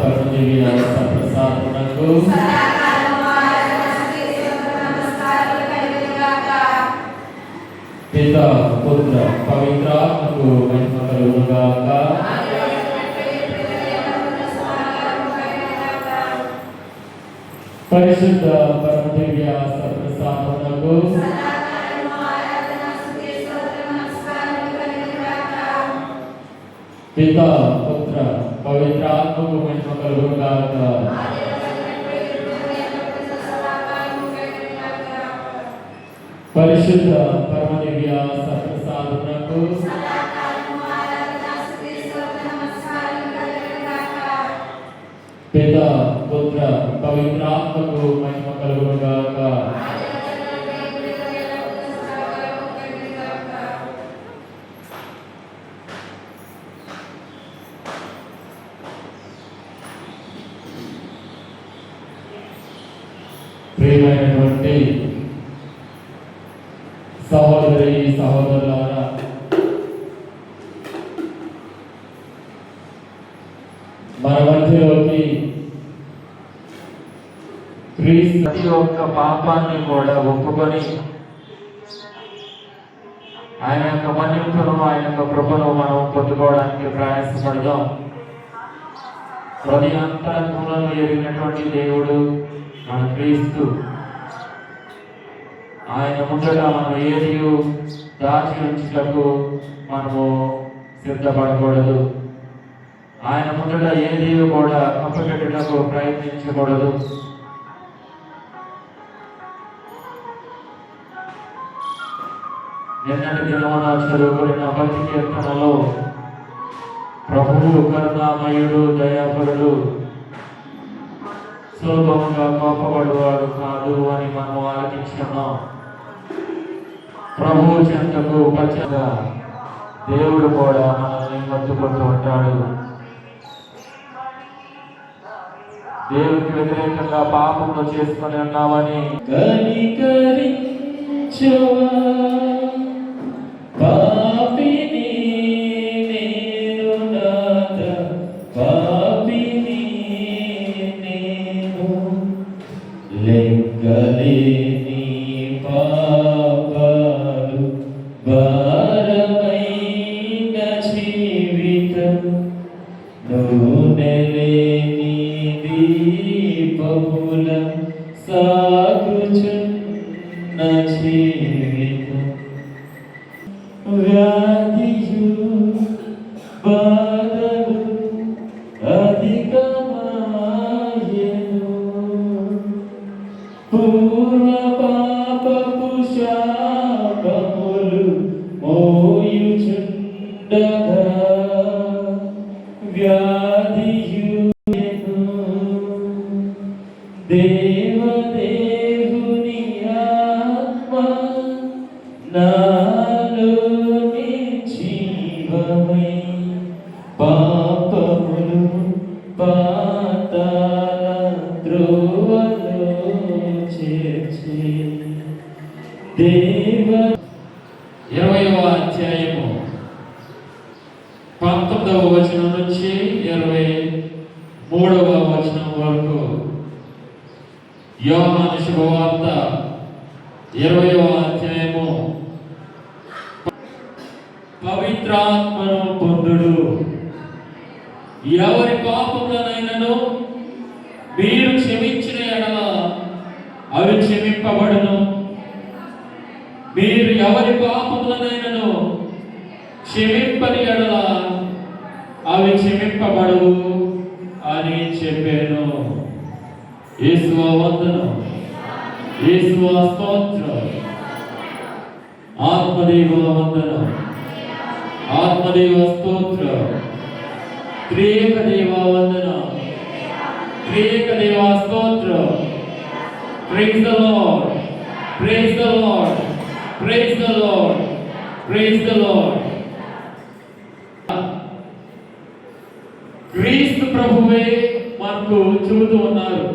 పరమదివ్య సప్రసాదమునకు పిత పుత్ర పవిత్రాత్మకు మహిమ కలుగునుగాక. పరిశుద్ధ పరమదివ్య సప్రసాదమునకు పిత పుత్ర పవిత్రాత్మకు మహిమ కలుగునుగాక. పరిశుద్ధ పరమదివ్య సప్రసాదమునకు పిత పుత్ర పవిత్రాత్మకు మహిమ కలుగునుగాక. ప్రియమైనటువంటి సహోదరి సహోదరులారా, మన మధ్యలోకి ప్రతి ఒక్క పాపాన్ని కూడా ఒప్పుకొని ఆయన యొక్క మన్నింపును ఆయన యొక్క కృపను మనం పొందుకోవడానికి ప్రయాసపడదాం. ప్రతి అంతరంగంలో ఎరిగినటువంటి దేవుడు మన క్రీస్తు. ఆయన ముందట మనం ఏది దాచి ఉంచుటకు మనము సిద్ధపడకూడదు. ఆయన ముందట ఏది కూడా కప్పగట్టుటకు ప్రయత్నించకూడదు. నిన్నటి దినమున చదువుకున్న భక్తి కీర్తనలో ప్రభువు కరుణామయుడు దయాపరుడు, సులభంగా కోపపడువాడు కాదు అని మనం ఆలోచించుకున్నాం. ప్రభువు చెంతకు పచ్చగా దేవుడు కూడా మనల్ని మత్తుకుంటూ ఉంటాడు. దేవునికి వ్యతిరేకంగా పాపంలో చేసుకొని ఉన్నామని లెక్కలేని పాపాలు భారమైన జీవితం, నూనెలేని దీపముల సాగుచున్న జీవితం, వ్యాధియు బాధలు అధికమాయెను, పూర్వ పాపపు శాపములు మోయుచుండగా, వ్యాధియును దేవదేవుని ఆత్మ నాలోని జీవమై, పాపములు పాతాళ త్రోవలో చేర్చి దేవ 20వ అధ్యాయము 19వ వచనం నుంచి 23వ వచనం వరకు యోహాను శుభవార్త 20వ అధ్యాయము. పవిత్రాత్మను పొందుడు, ఎవరి పాపములనైనను మీరు క్షమించిన ఎడల అవి క్షమింపబడును, మీరు ఎవరి పాపములనైనను క్షమింపని ఎడల అవి క్షమింపబడవు అని చెప్పాను. యేసువా వందనం, యేసువా స్తోత్రం, ఆత్మదేవ వందనం, ఆత్మదేవ స్తోత్రం, త్రియేక దేవ వందనం, త్రియేక దేవ స్తోత్రం. Praise the Lord, praise the Lord, praise the Lord, praise the Lord. క్రీస్తు ప్రభువే మనకు చెబుతూ ఉన్నారు,